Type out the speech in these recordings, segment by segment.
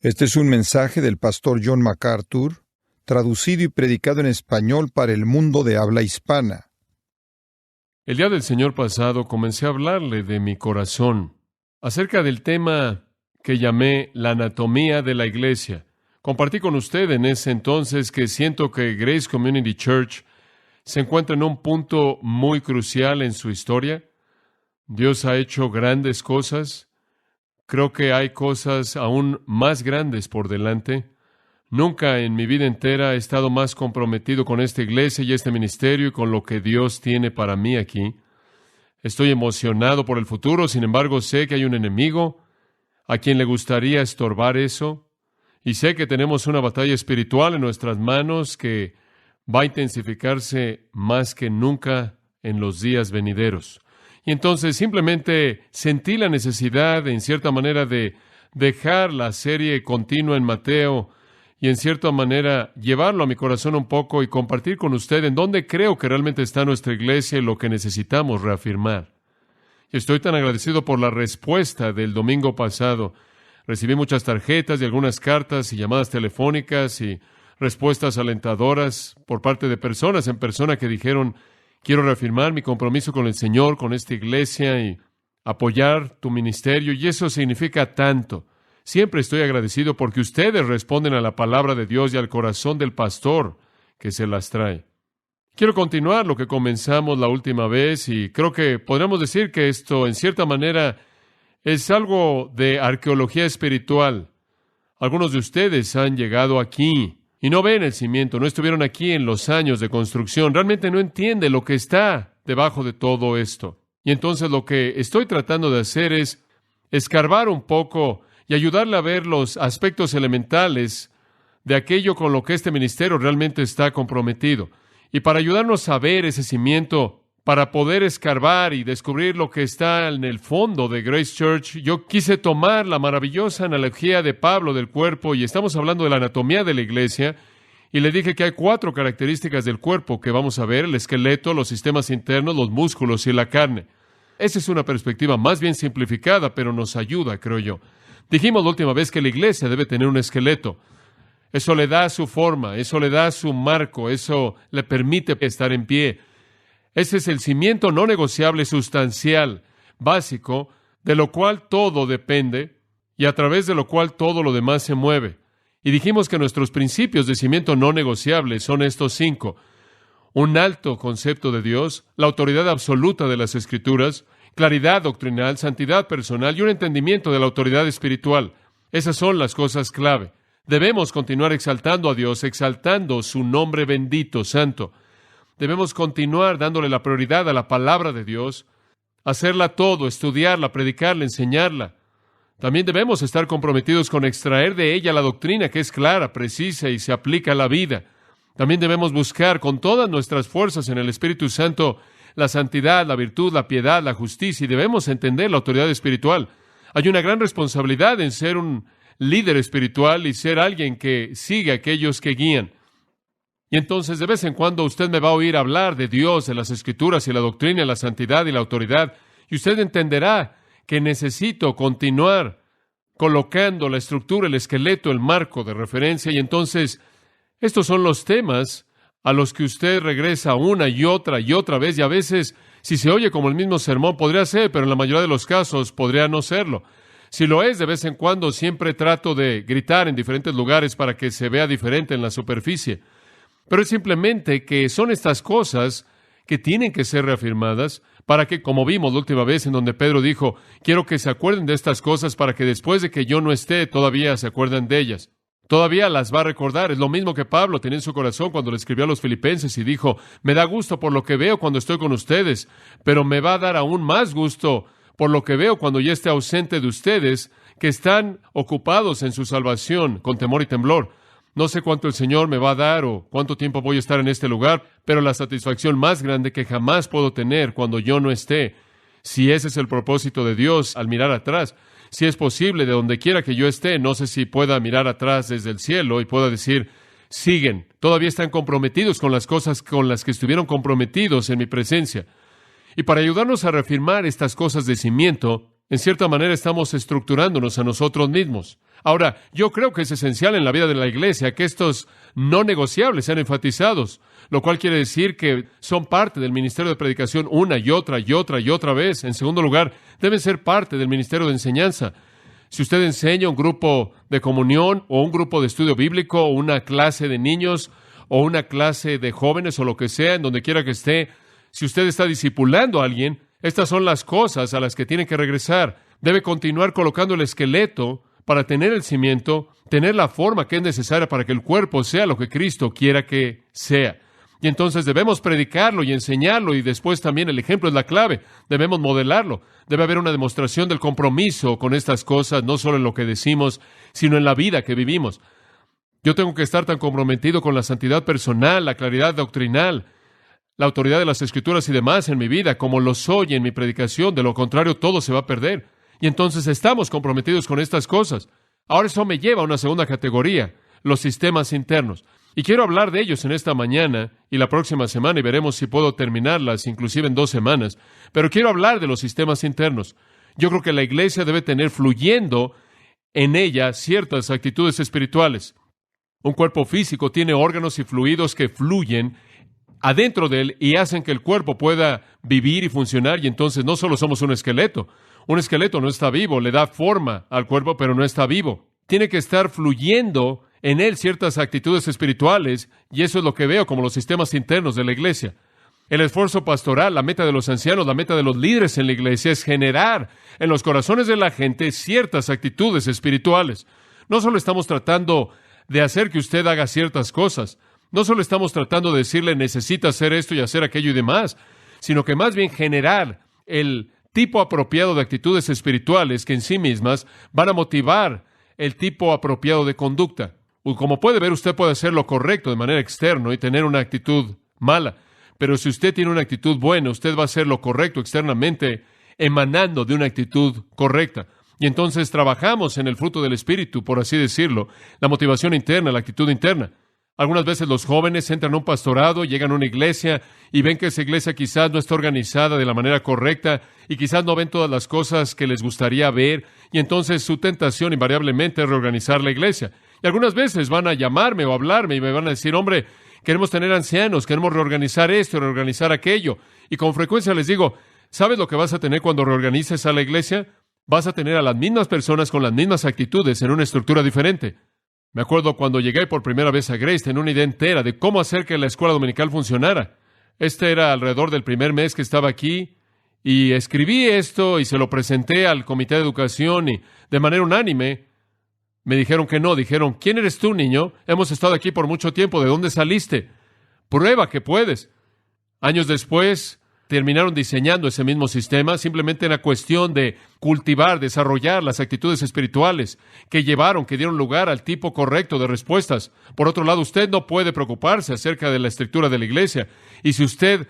Este es un mensaje del pastor John MacArthur, traducido y predicado en español para el mundo de habla hispana. El día del Señor pasado comencé a hablarle de mi corazón acerca del tema que llamé la anatomía de la iglesia. Compartí con usted en ese entonces que siento que Grace Community Church se encuentra en un punto muy crucial en su historia. Dios ha hecho grandes cosas. Creo que hay cosas aún más grandes por delante. Nunca en mi vida entera he estado más comprometido con esta iglesia y este ministerio y con lo que Dios tiene para mí aquí. Estoy emocionado por el futuro, sin embargo sé que hay un enemigo a quien le gustaría estorbar eso. Y sé que tenemos una batalla espiritual en nuestras manos que va a intensificarse más que nunca en los días venideros. Y entonces simplemente sentí la necesidad, en cierta manera, de dejar la serie continua en Mateo y en cierta manera llevarlo a mi corazón un poco y compartir con usted en dónde creo que realmente está nuestra iglesia y lo que necesitamos reafirmar. Y estoy tan agradecido por la respuesta del domingo pasado. Recibí muchas tarjetas y algunas cartas y llamadas telefónicas y respuestas alentadoras por parte de personas en persona que dijeron: quiero reafirmar mi compromiso con el Señor, con esta iglesia y apoyar tu ministerio. Y eso significa tanto. Siempre estoy agradecido porque ustedes responden a la palabra de Dios y al corazón del pastor que se las trae. Quiero continuar lo que comenzamos la última vez y creo que podríamos decir que esto, en cierta manera, es algo de arqueología espiritual. Algunos de ustedes han llegado aquí y no ven el cimiento, no estuvieron aquí en los años de construcción, realmente no entienden lo que está debajo de todo esto. Y entonces lo que estoy tratando de hacer es escarbar un poco y ayudarle a ver los aspectos elementales de aquello con lo que este ministerio realmente está comprometido. Y para ayudarnos a ver ese cimiento, para poder escarbar y descubrir lo que está en el fondo de Grace Church, yo quise tomar la maravillosa analogía de Pablo del cuerpo, y estamos hablando de la anatomía de la iglesia, y le dije que hay 4 características del cuerpo que vamos a ver: el esqueleto, los sistemas internos, los músculos y la carne. Esa es una perspectiva más bien simplificada, pero nos ayuda, creo yo. Dijimos la última vez que la iglesia debe tener un esqueleto. Eso le da su forma, eso le da su marco, eso le permite estar en pie. Ese es el cimiento no negociable, sustancial, básico, de lo cual todo depende y a través de lo cual todo lo demás se mueve. Y dijimos que nuestros principios de cimiento no negociable son estos 5. Un alto concepto de Dios, la autoridad absoluta de las Escrituras, claridad doctrinal, santidad personal y un entendimiento de la autoridad espiritual. Esas son las cosas clave. Debemos continuar exaltando a Dios, exaltando su nombre bendito, santo. Debemos continuar dándole la prioridad a la palabra de Dios, hacerla todo, estudiarla, predicarla, enseñarla. También debemos estar comprometidos con extraer de ella la doctrina que es clara, precisa y se aplica a la vida. También debemos buscar con todas nuestras fuerzas en el Espíritu Santo la santidad, la virtud, la piedad, la justicia, y debemos entender la autoridad espiritual. Hay una gran responsabilidad en ser un líder espiritual y ser alguien que sigue a aquellos que guían. Y entonces, de vez en cuando, usted me va a oír hablar de Dios, de las Escrituras y la doctrina, la santidad y la autoridad, y usted entenderá que necesito continuar colocando la estructura, el esqueleto, el marco de referencia, y entonces estos son los temas a los que usted regresa una y otra vez, y a veces, si se oye como el mismo sermón, podría ser, pero en la mayoría de los casos podría no serlo. Si lo es, de vez en cuando siempre trato de gritar en diferentes lugares para que se vea diferente en la superficie. Pero es simplemente que son estas cosas que tienen que ser reafirmadas para que, como vimos la última vez en donde Pedro dijo, quiero que se acuerden de estas cosas para que después de que yo no esté, todavía se acuerden de ellas. Todavía las va a recordar. Es lo mismo que Pablo tenía en su corazón cuando le escribió a los Filipenses y dijo, me da gusto por lo que veo cuando estoy con ustedes, pero me va a dar aún más gusto por lo que veo cuando ya esté ausente de ustedes, que están ocupados en su salvación con temor y temblor. No sé cuánto el Señor me va a dar o cuánto tiempo voy a estar en este lugar, pero la satisfacción más grande que jamás puedo tener cuando yo no esté, si ese es el propósito de Dios al mirar atrás, si es posible de donde quiera que yo esté, no sé si pueda mirar atrás desde el cielo y pueda decir, siguen, todavía están comprometidos con las cosas con las que estuvieron comprometidos en mi presencia. Y para ayudarnos a reafirmar estas cosas de cimiento, En cierta manera estamos estructurándonos a nosotros mismos. Ahora, yo creo que es esencial en la vida de la iglesia que estos no negociables sean enfatizados, lo cual quiere decir que son parte del ministerio de predicación una y otra y otra y otra vez. En segundo lugar, deben ser parte del ministerio de enseñanza. Si usted enseña un grupo de comunión o un grupo de estudio bíblico o una clase de niños o una clase de jóvenes o lo que sea, en donde quiera que esté, si usted está discipulando a alguien, estas son las cosas a las que tiene que regresar. Debe continuar colocando el esqueleto para tener el cimiento, tener la forma que es necesaria para que el cuerpo sea lo que Cristo quiera que sea. Y entonces debemos predicarlo y enseñarlo, y después también el ejemplo es la clave. Debemos modelarlo. Debe haber una demostración del compromiso con estas cosas, no solo en lo que decimos, sino en la vida que vivimos. Yo tengo que estar tan comprometido con la santidad personal, la claridad doctrinal, la autoridad de las Escrituras y demás en mi vida, como lo soy en mi predicación. De lo contrario, todo se va a perder. Y entonces estamos comprometidos con estas cosas. Ahora eso me lleva a una segunda categoría, los sistemas internos. Y quiero hablar de ellos en esta mañana y la próxima semana, y veremos si puedo terminarlas, inclusive en 2 semanas. Pero quiero hablar de los sistemas internos. Yo creo que la iglesia debe tener fluyendo en ella ciertas actitudes espirituales. Un cuerpo físico tiene órganos y fluidos que fluyen adentro de él y hacen que el cuerpo pueda vivir y funcionar, y entonces no solo somos un esqueleto. Un esqueleto no está vivo, le da forma al cuerpo, pero no está vivo. Tiene que estar fluyendo en él ciertas actitudes espirituales, y eso es lo que veo como los sistemas internos de la iglesia. El esfuerzo pastoral, la meta de los ancianos, la meta de los líderes en la iglesia es generar en los corazones de la gente ciertas actitudes espirituales. No solo estamos tratando de hacer que usted haga ciertas cosas, no solo estamos tratando de decirle necesita hacer esto y hacer aquello y demás, sino que más bien generar el tipo apropiado de actitudes espirituales que en sí mismas van a motivar el tipo apropiado de conducta. Como puede ver, usted puede hacer lo correcto de manera externa y tener una actitud mala, pero si usted tiene una actitud buena, usted va a hacer lo correcto externamente, emanando de una actitud correcta. Y entonces trabajamos en el fruto del Espíritu, por así decirlo, la motivación interna, la actitud interna. Algunas veces los jóvenes entran a un pastorado, llegan a una iglesia y ven que esa iglesia quizás no está organizada de la manera correcta y quizás no ven todas las cosas que les gustaría ver, y entonces su tentación invariablemente es reorganizar la iglesia. Y algunas veces van a llamarme o hablarme y me van a decir, hombre, queremos tener ancianos, queremos reorganizar esto, reorganizar aquello. Y con frecuencia les digo, ¿sabes lo que vas a tener cuando reorganices a la iglesia? Vas a tener a las mismas personas con las mismas actitudes en una estructura diferente. Me acuerdo cuando llegué por primera vez a Grace, tenía una idea entera de cómo hacer que la escuela dominical funcionara. Este era alrededor del primer mes que estaba aquí, y escribí esto y se lo presenté al comité de educación, y de manera unánime me dijeron que no. Dijeron, ¿quién eres tú, niño? Hemos estado aquí por mucho tiempo. ¿De dónde saliste? Prueba que puedes. Años después terminaron diseñando ese mismo sistema. Simplemente era cuestión de cultivar, desarrollar las actitudes espirituales que dieron lugar al tipo correcto de respuestas. Por otro lado, usted no puede preocuparse acerca de la estructura de la iglesia. Y si usted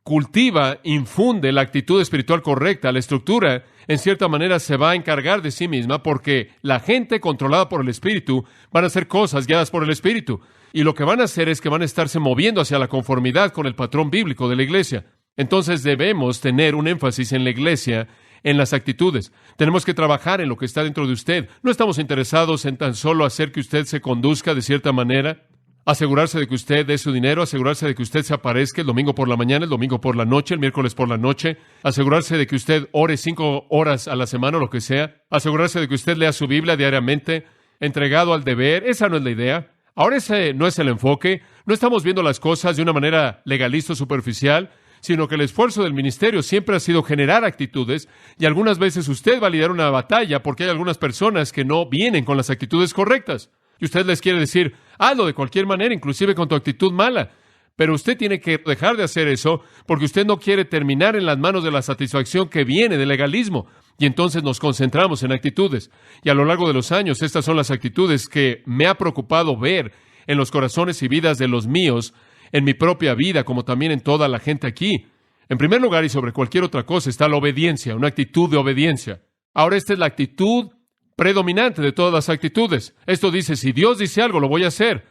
cultiva, infunde la actitud espiritual correcta, la estructura, en cierta manera se va a encargar de sí misma, porque la gente controlada por el Espíritu van a hacer cosas guiadas por el Espíritu. Y lo que van a hacer es que van a estarse moviendo hacia la conformidad con el patrón bíblico de la iglesia. Entonces debemos tener un énfasis en la iglesia, en las actitudes. Tenemos que trabajar en lo que está dentro de usted. No estamos interesados en tan solo hacer que usted se conduzca de cierta manera, asegurarse de que usted dé su dinero, asegurarse de que usted se aparezca el domingo por la mañana, el domingo por la noche, el miércoles por la noche, asegurarse de que usted ore 5 horas a la semana o lo que sea, asegurarse de que usted lea su Biblia diariamente, entregado al deber. Esa no es la idea. Ahora ese no es el enfoque. No estamos viendo las cosas de una manera legalista o superficial, sino que el esfuerzo del ministerio siempre ha sido generar actitudes, y algunas veces usted va a lidiar una batalla porque hay algunas personas que no vienen con las actitudes correctas. Y usted les quiere decir, hazlo de cualquier manera, inclusive con tu actitud mala. Pero usted tiene que dejar de hacer eso porque usted no quiere terminar en las manos de la satisfacción que viene del legalismo. Y entonces nos concentramos en actitudes. Y a lo largo de los años, estas son las actitudes que me ha preocupado ver en los corazones y vidas de los míos, en mi propia vida, como también en toda la gente aquí. En primer lugar, y sobre cualquier otra cosa, está la obediencia, una actitud de obediencia. Ahora, esta es la actitud predominante de todas las actitudes. Esto dice, si Dios dice algo, lo voy a hacer.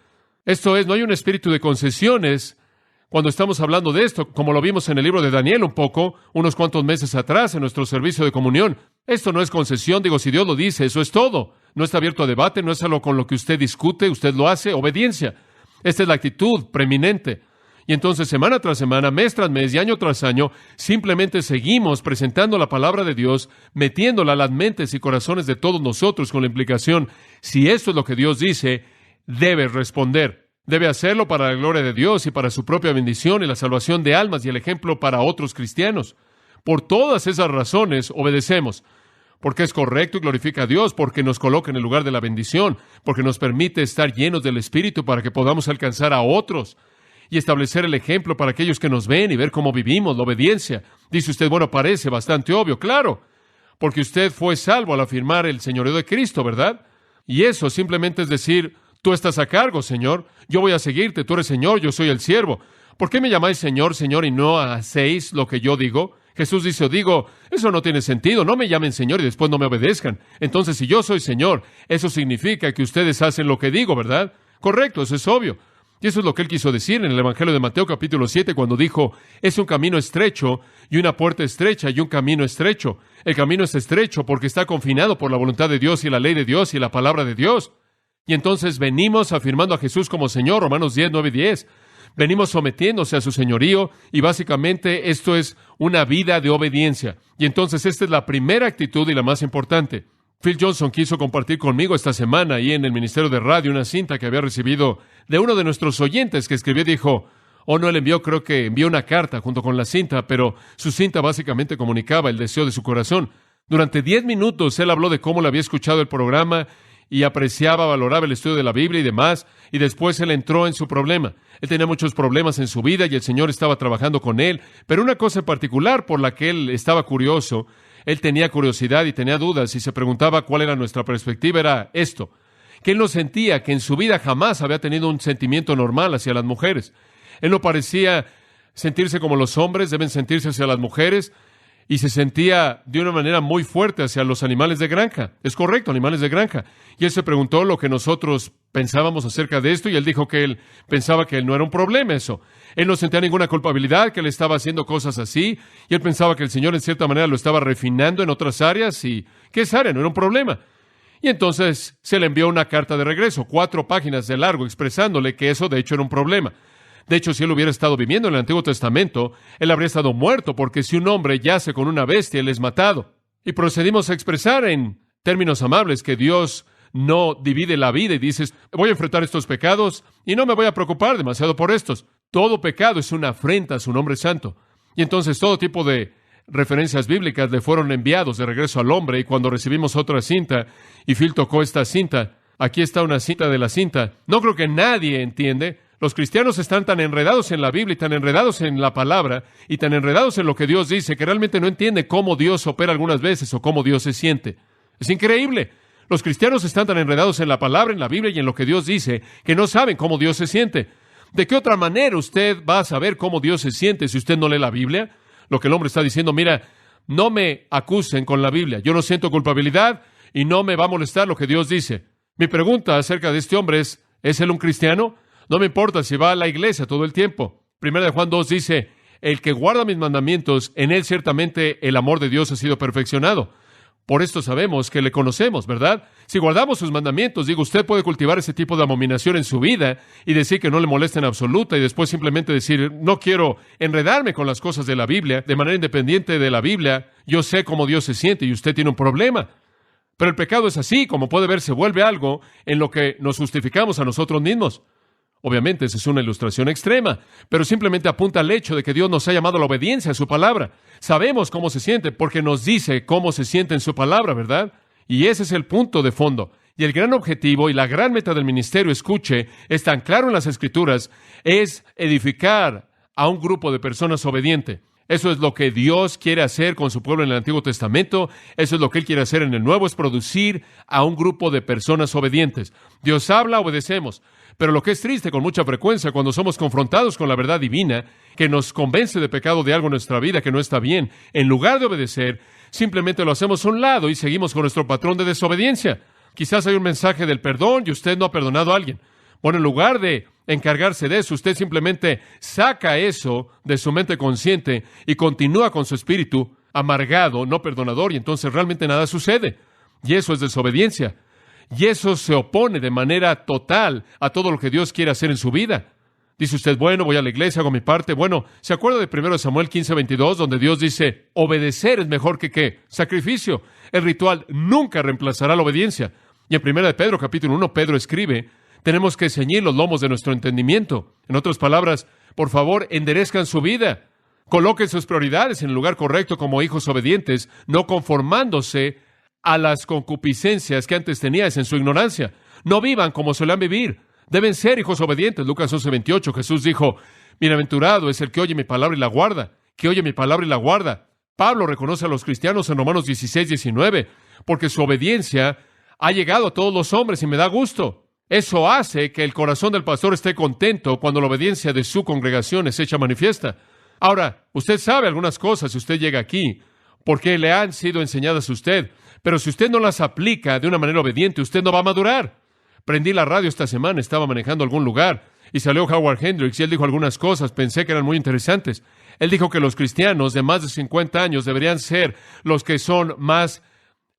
Esto es, no hay un espíritu de concesiones cuando estamos hablando de esto, como lo vimos en el libro de Daniel un poco, unos cuantos meses atrás, en nuestro servicio de comunión. Esto no es concesión, digo, si Dios lo dice, eso es todo. No está abierto a debate, no es algo con lo que usted discute, usted lo hace, obediencia. Esta es la actitud preeminente. Y entonces, semana tras semana, mes tras mes y año tras año, simplemente seguimos presentando la palabra de Dios, metiéndola a las mentes y corazones de todos nosotros con la implicación, si esto es lo que Dios dice, debe responder. Debe hacerlo para la gloria de Dios y para su propia bendición y la salvación de almas y el ejemplo para otros cristianos. Por todas esas razones, obedecemos. Porque es correcto y glorifica a Dios, porque nos coloca en el lugar de la bendición, porque nos permite estar llenos del Espíritu para que podamos alcanzar a otros y establecer el ejemplo para aquellos que nos ven y ver cómo vivimos, la obediencia. Dice usted, bueno, parece bastante obvio. Claro, porque usted fue salvo al afirmar el señorío de Cristo, ¿verdad? Y eso simplemente es decir, tú estás a cargo, Señor, yo voy a seguirte, tú eres Señor, yo soy el siervo. ¿Por qué me llamáis Señor, Señor, y no hacéis lo que yo digo? Jesús dice, digo, eso no tiene sentido, no me llamen Señor y después no me obedezcan. Entonces, si yo soy Señor, eso significa que ustedes hacen lo que digo, ¿verdad? Correcto, eso es obvio. Y eso es lo que él quiso decir en el Evangelio de Mateo capítulo 7, cuando dijo, es un camino estrecho y una puerta estrecha y un camino estrecho. El camino es estrecho porque está confinado por la voluntad de Dios y la ley de Dios y la palabra de Dios. Y entonces venimos afirmando a Jesús como Señor, Romanos 10, 9 y 10. Venimos sometiéndose a su señorío y básicamente esto es una vida de obediencia. Y entonces esta es la primera actitud y la más importante. Phil Johnson quiso compartir conmigo esta semana ahí en el Ministerio de Radio una cinta que había recibido de uno de nuestros oyentes que escribió y dijo, no, él creo que envió una carta junto con la cinta, pero su cinta básicamente comunicaba el deseo de su corazón. Durante 10 minutos él habló de cómo le había escuchado el programa y apreciaba, valoraba el estudio de la Biblia y demás, y después él entró en su problema. Él tenía muchos problemas en su vida y el Señor estaba trabajando con él, pero una cosa en particular por la que él estaba curioso, él tenía curiosidad y tenía dudas y se preguntaba cuál era nuestra perspectiva, era esto, que él no sentía que en su vida jamás había tenido un sentimiento normal hacia las mujeres. Él no parecía sentirse como los hombres deben sentirse hacia las mujeres, y se sentía de una manera muy fuerte hacia los animales de granja. Es correcto, animales de granja. Y él se preguntó lo que nosotros pensábamos acerca de esto, y él dijo que él pensaba que él no era un problema eso. Él no sentía ninguna culpabilidad, que él estaba haciendo cosas así, y él pensaba que el Señor en cierta manera lo estaba refinando en otras áreas, y que esa área no era un problema. Y entonces se le envió una carta de regreso, 4 páginas de largo, expresándole que eso de hecho era un problema. De hecho, si él hubiera estado viviendo en el Antiguo Testamento, él habría estado muerto, porque si un hombre yace con una bestia, él es matado. Y procedimos a expresar en términos amables que Dios no divide la vida y dices, voy a enfrentar estos pecados y no me voy a preocupar demasiado por estos. Todo pecado es una afrenta a su nombre santo. Y entonces todo tipo de referencias bíblicas le fueron enviados de regreso al hombre, y cuando recibimos otra cinta, y Phil tocó esta cinta, aquí está una cita de la cinta. No creo que nadie entiende. Los cristianos están tan enredados en la Biblia y tan enredados en la palabra y tan enredados en lo que Dios dice que realmente no entienden cómo Dios opera algunas veces o cómo Dios se siente. Es increíble. Los cristianos están tan enredados en la palabra, en la Biblia y en lo que Dios dice que no saben cómo Dios se siente. ¿De qué otra manera usted va a saber cómo Dios se siente si usted no lee la Biblia? Lo que el hombre está diciendo, mira, no me acusen con la Biblia. Yo no siento culpabilidad y no me va a molestar lo que Dios dice. Mi pregunta acerca de este hombre ¿es él un cristiano? No me importa si va a la iglesia todo el tiempo. Primera de Juan 2 dice, el que guarda mis mandamientos, en él ciertamente el amor de Dios ha sido perfeccionado. Por esto sabemos que le conocemos, ¿verdad? Si guardamos sus mandamientos, digo, usted puede cultivar ese tipo de abominación en su vida y decir que no le molesta en absoluta y después simplemente decir, no quiero enredarme con las cosas de la Biblia, de manera independiente de la Biblia, yo sé cómo Dios se siente y usted tiene un problema. Pero el pecado es así, como puede ver, se vuelve algo en lo que nos justificamos a nosotros mismos. Obviamente, esa es una ilustración extrema, pero simplemente apunta al hecho de que Dios nos ha llamado a la obediencia a su palabra. Sabemos cómo se siente porque nos dice cómo se siente en su palabra, ¿verdad? Y ese es el punto de fondo. Y el gran objetivo y la gran meta del ministerio, escuche, es tan claro en las Escrituras, es edificar a un grupo de personas obedientes. Eso es lo que Dios quiere hacer con su pueblo en el Antiguo Testamento. Eso es lo que Él quiere hacer en el Nuevo, es producir a un grupo de personas obedientes. Dios habla, obedecemos. Pero lo que es triste con mucha frecuencia cuando somos confrontados con la verdad divina, que nos convence de pecado de algo en nuestra vida que no está bien, en lugar de obedecer, simplemente lo hacemos a un lado y seguimos con nuestro patrón de desobediencia. Quizás hay un mensaje del perdón y usted no ha perdonado a alguien. Bueno, en lugar de encargarse de eso, usted simplemente saca eso de su mente consciente y continúa con su espíritu amargado, no perdonador, y entonces realmente nada sucede. Y eso es desobediencia. Y eso se opone de manera total a todo lo que Dios quiere hacer en su vida. Dice usted, bueno, voy a la iglesia, hago mi parte. Bueno, ¿se acuerda de 1 Samuel 15:22, donde Dios dice, obedecer es mejor que ¿qué? Sacrificio. El ritual nunca reemplazará la obediencia. Y en 1 de Pedro, capítulo 1, Pedro escribe, tenemos que ceñir los lomos de nuestro entendimiento. En otras palabras, por favor, enderezcan su vida. Coloquen sus prioridades en el lugar correcto como hijos obedientes, no conformándose a las concupiscencias que antes teníais en su ignorancia. No vivan como solían vivir. Deben ser hijos obedientes. Lucas 11:28, Jesús dijo, bienaventurado es el que oye mi palabra y la guarda, que oye mi palabra y la guarda. Pablo reconoce a los cristianos en Romanos 16:19, porque su obediencia ha llegado a todos los hombres y me da gusto. Eso hace que el corazón del pastor esté contento cuando la obediencia de su congregación es hecha manifiesta. Ahora, usted sabe algunas cosas si usted llega aquí, porque le han sido enseñadas a usted, pero si usted no las aplica de una manera obediente, usted no va a madurar. Prendí la radio esta semana, estaba manejando a algún lugar, y salió Howard Hendricks, y él dijo algunas cosas, pensé que eran muy interesantes. Él dijo que los cristianos de más de 50 años deberían ser los que son más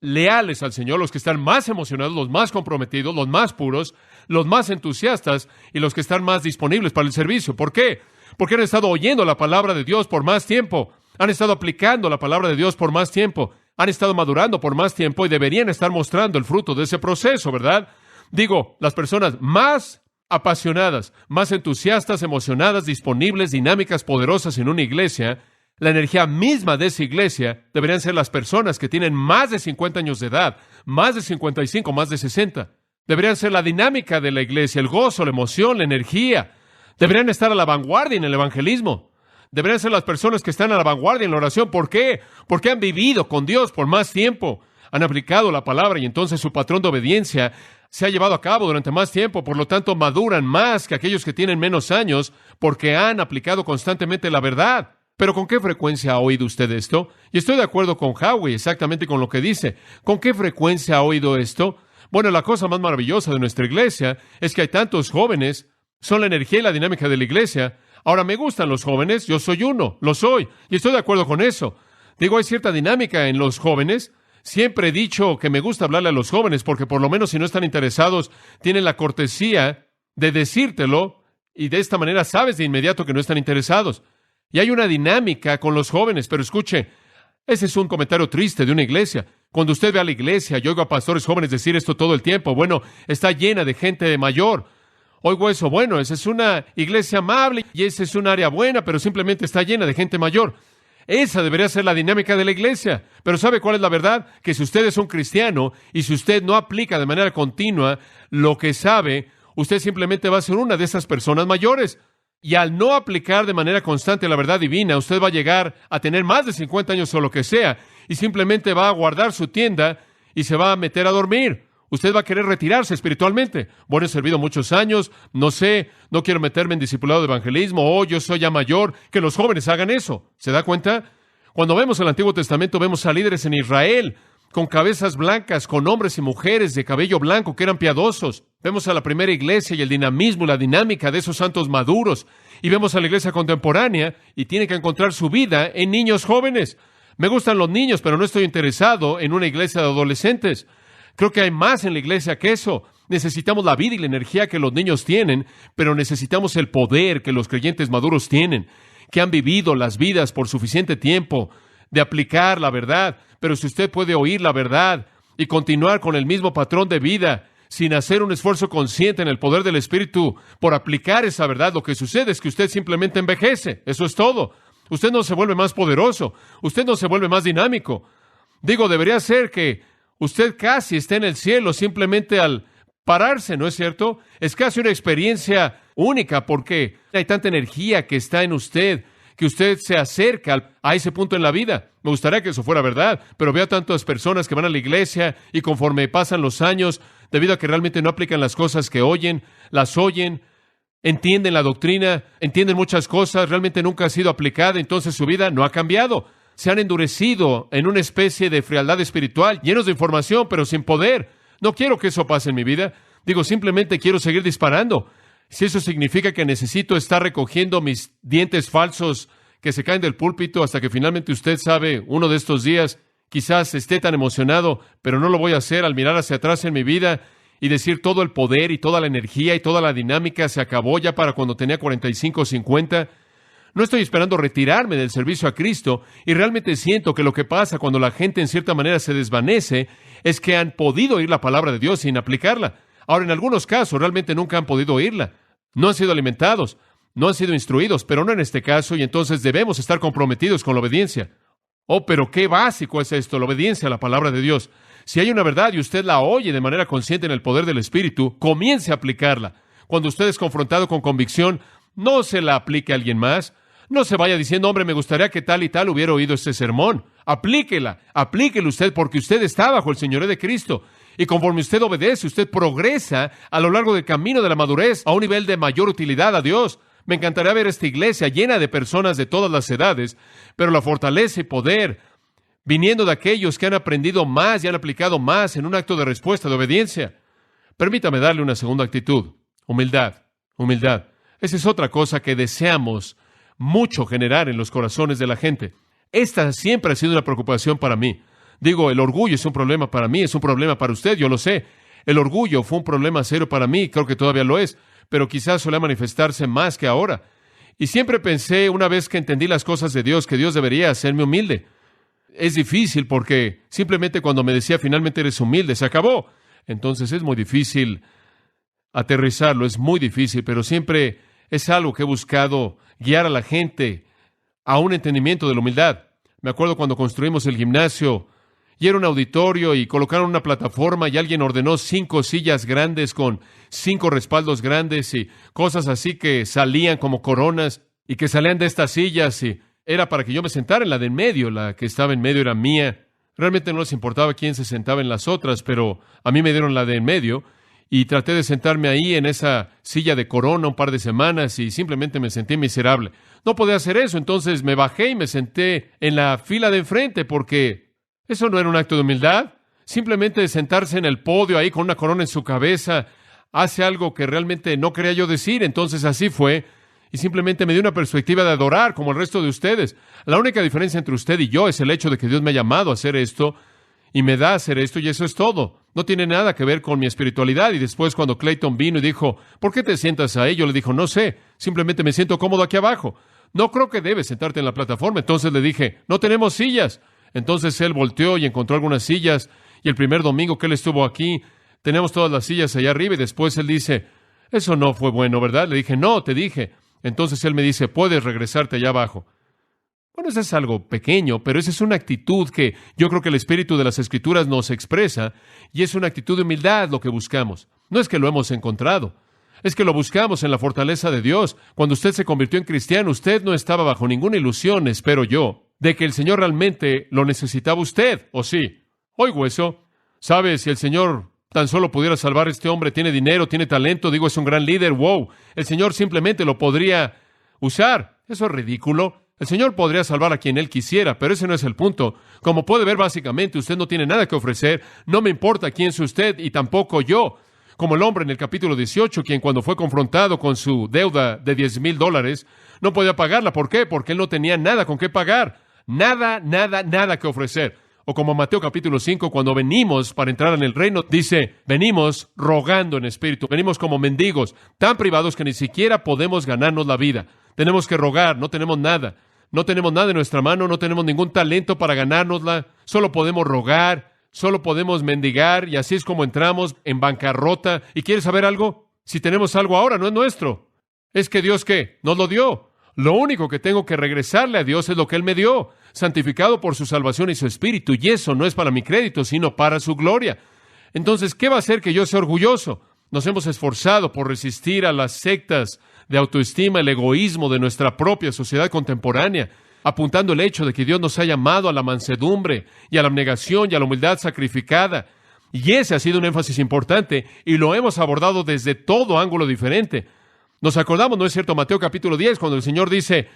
leales al Señor, los que están más emocionados, los más comprometidos, los más puros, los más entusiastas, y los que están más disponibles para el servicio. ¿Por qué? Porque han estado oyendo la palabra de Dios por más tiempo, han estado aplicando la palabra de Dios por más tiempo, han estado madurando por más tiempo, y deberían estar mostrando el fruto de ese proceso, ¿verdad? Digo, las personas más apasionadas, más entusiastas, emocionadas, disponibles, dinámicas, poderosas en una iglesia, la energía misma de esa iglesia deberían ser las personas que tienen más de 50 años de edad, más de 55, más de 60. Deberían ser la dinámica de la iglesia, el gozo, la emoción, la energía. Deberían estar a la vanguardia en el evangelismo. Deberían ser las personas que están a la vanguardia en la oración. ¿Por qué? Porque han vivido con Dios por más tiempo. Han aplicado la palabra y entonces su patrón de obediencia se ha llevado a cabo durante más tiempo. Por lo tanto, maduran más que aquellos que tienen menos años porque han aplicado constantemente la verdad. Pero ¿con qué frecuencia ha oído usted esto? Y estoy de acuerdo con Howie exactamente con lo que dice. ¿Con qué frecuencia ha oído esto? Bueno, la cosa más maravillosa de nuestra iglesia es que hay tantos jóvenes, son la energía y la dinámica de la iglesia. Ahora, me gustan los jóvenes, yo soy uno, lo soy, y estoy de acuerdo con eso. Digo, hay cierta dinámica en los jóvenes. Siempre he dicho que me gusta hablarle a los jóvenes porque por lo menos si no están interesados, tienen la cortesía de decírtelo y de esta manera sabes de inmediato que no están interesados. Y hay una dinámica con los jóvenes, pero escuche, ese es un comentario triste de una iglesia. Cuando usted ve a la iglesia, yo oigo a pastores jóvenes decir esto todo el tiempo, bueno, está llena de gente mayor. Oigo eso, bueno, esa es una iglesia amable y esa es un área buena, pero simplemente está llena de gente mayor. Esa debería ser la dinámica de la iglesia. Pero ¿sabe cuál es la verdad? Que si usted es un cristiano y si usted no aplica de manera continua lo que sabe, usted simplemente va a ser una de esas personas mayores. Y al no aplicar de manera constante la verdad divina, usted va a llegar a tener más de 50 años o lo que sea, y simplemente va a guardar su tienda y se va a meter a dormir. Usted va a querer retirarse espiritualmente. Bueno, he servido muchos años, no sé, no quiero meterme en discipulado de evangelismo, yo soy ya mayor, que los jóvenes hagan eso. ¿Se da cuenta? Cuando vemos el Antiguo Testamento, vemos a líderes en Israel con cabezas blancas, con hombres y mujeres de cabello blanco que eran piadosos. Vemos a la primera iglesia y el dinamismo, la dinámica de esos santos maduros. Y vemos a la iglesia contemporánea y tiene que encontrar su vida en niños jóvenes. Me gustan los niños, pero no estoy interesado en una iglesia de adolescentes. Creo que hay más en la iglesia que eso. Necesitamos la vida y la energía que los niños tienen, pero necesitamos el poder que los creyentes maduros tienen, que han vivido las vidas por suficiente tiempo de aplicar la verdad. Pero si usted puede oír la verdad y continuar con el mismo patrón de vida sin hacer un esfuerzo consciente en el poder del Espíritu por aplicar esa verdad, lo que sucede es que usted simplemente envejece. Eso es todo. Usted no se vuelve más poderoso. Usted no se vuelve más dinámico. Digo, debería ser que usted casi esté en el cielo simplemente al pararse, ¿no es cierto? Es casi una experiencia única porque hay tanta energía que está en usted, que usted se acerca a ese punto en la vida. Me gustaría que eso fuera verdad, pero veo tantas personas que van a la iglesia y conforme pasan los años, debido a que realmente no aplican las cosas que oyen, las oyen, entienden la doctrina, entienden muchas cosas, realmente nunca ha sido aplicada, entonces su vida no ha cambiado. Se han endurecido en una especie de frialdad espiritual, llenos de información, pero sin poder. No quiero que eso pase en mi vida. Digo, simplemente quiero seguir disparando. Si eso significa que necesito estar recogiendo mis dientes falsos que se caen del púlpito hasta que finalmente usted sabe, uno de estos días, quizás esté tan emocionado, pero no lo voy a hacer al mirar hacia atrás en mi vida y decir todo el poder y toda la energía y toda la dinámica se acabó ya para cuando tenía 45 o 50. No estoy esperando retirarme del servicio a Cristo y realmente siento que lo que pasa cuando la gente en cierta manera se desvanece es que han podido oír la palabra de Dios sin aplicarla. Ahora, en algunos casos realmente nunca han podido oírla. No han sido alimentados, no han sido instruidos, pero no en este caso, y entonces debemos estar comprometidos con la obediencia. Oh, pero qué básico es esto, la obediencia a la palabra de Dios. Si hay una verdad y usted la oye de manera consciente en el poder del Espíritu, comience a aplicarla. Cuando usted es confrontado con convicción, no se la aplique a alguien más. No se vaya diciendo, hombre, me gustaría que tal y tal hubiera oído este sermón. Aplíquela usted, porque usted está bajo el señorío de Cristo. Y conforme usted obedece, usted progresa a lo largo del camino de la madurez a un nivel de mayor utilidad a Dios. Me encantaría ver esta iglesia llena de personas de todas las edades, pero la fortaleza y poder viniendo de aquellos que han aprendido más y han aplicado más en un acto de respuesta, de obediencia. Permítame darle una segunda actitud. Humildad. Humildad. Esa es otra cosa que deseamos mucho generar en los corazones de la gente. Esta siempre ha sido una preocupación para mí. Digo, el orgullo es un problema para mí, es un problema para usted, yo lo sé. El orgullo fue un problema serio para mí, creo que todavía lo es, pero quizás suele manifestarse más que ahora. Y siempre pensé, una vez que entendí las cosas de Dios, que Dios debería hacerme humilde. Es difícil porque simplemente cuando me decía finalmente eres humilde, se acabó. Entonces es muy difícil aterrizarlo, es muy difícil, pero siempre es algo que he buscado guiar a la gente a un entendimiento de la humildad. Me acuerdo cuando construimos el gimnasio y era un auditorio y colocaron una plataforma y alguien ordenó 5 sillas grandes con 5 respaldos grandes y cosas así que salían como coronas y que salían de estas sillas y era para que yo me sentara en la de en medio, la que estaba en medio era mía. Realmente no les importaba quién se sentaba en las otras, pero a mí me dieron la de en medio y traté de sentarme ahí en esa silla de corona un par de semanas y simplemente me sentí miserable. No podía hacer eso, entonces me bajé y me senté en la fila de enfrente porque eso no era un acto de humildad. Simplemente sentarse en el podio ahí con una corona en su cabeza hace algo que realmente no quería yo decir, entonces así fue. Y simplemente me dio una perspectiva de adorar como el resto de ustedes. La única diferencia entre usted y yo es el hecho de que Dios me ha llamado a hacer esto y me da a hacer esto y eso es todo. No tiene nada que ver con mi espiritualidad. Y después cuando Clayton vino y dijo, ¿por qué te sientas ahí? Yo le dije, no sé, simplemente me siento cómodo aquí abajo. No creo que debes sentarte en la plataforma. Entonces le dije, no tenemos sillas. Entonces él volteó y encontró algunas sillas y el primer domingo que él estuvo aquí, tenemos todas las sillas allá arriba y después él dice, eso no fue bueno, ¿verdad? Le dije, no, te dije. Entonces él me dice, puedes regresarte allá abajo. Bueno, eso es algo pequeño, pero esa es una actitud que yo creo que el Espíritu de las Escrituras nos expresa y es una actitud de humildad lo que buscamos. No es que lo hemos encontrado, es que lo buscamos en la fortaleza de Dios. Cuando usted se convirtió en cristiano, usted no estaba bajo ninguna ilusión, espero yo, de que el Señor realmente lo necesitaba usted, ¿o sí? Oigo eso. ¿Sabe? Si el Señor tan solo pudiera salvar a este hombre, tiene dinero, tiene talento, digo, es un gran líder, wow. El Señor simplemente lo podría usar. Eso es ridículo. El Señor podría salvar a quien Él quisiera, pero ese no es el punto. Como puede ver, básicamente, usted no tiene nada que ofrecer. No me importa quién es usted y tampoco yo. Como el hombre en el capítulo 18, quien cuando fue confrontado con su deuda de $10,000, no podía pagarla. ¿Por qué? Porque él no tenía nada con qué pagar. Nada que ofrecer. O como Mateo capítulo 5, cuando venimos para entrar en el reino, dice, venimos rogando en espíritu, venimos como mendigos, tan privados que ni siquiera podemos ganarnos la vida. Tenemos que rogar, no tenemos nada. No tenemos nada en nuestra mano, no tenemos ningún talento para ganárnosla. Solo podemos rogar, solo podemos mendigar, y así es como entramos en bancarrota. ¿Y quieres saber algo? Si tenemos algo ahora, no es nuestro. Es que Dios, ¿qué? Nos lo dio. Lo único que tengo que regresarle a Dios es lo que Él me dio, santificado por su salvación y su Espíritu, y eso no es para mi crédito, sino para su gloria. Entonces, ¿qué va a hacer que yo sea orgulloso? Nos hemos esforzado por resistir a las sectas de autoestima, el egoísmo de nuestra propia sociedad contemporánea, apuntando el hecho de que Dios nos ha llamado a la mansedumbre y a la abnegación y a la humildad sacrificada. Y ese ha sido un énfasis importante, y lo hemos abordado desde todo ángulo diferente. Nos acordamos, ¿no es cierto?, Mateo capítulo 10, cuando el Señor dice,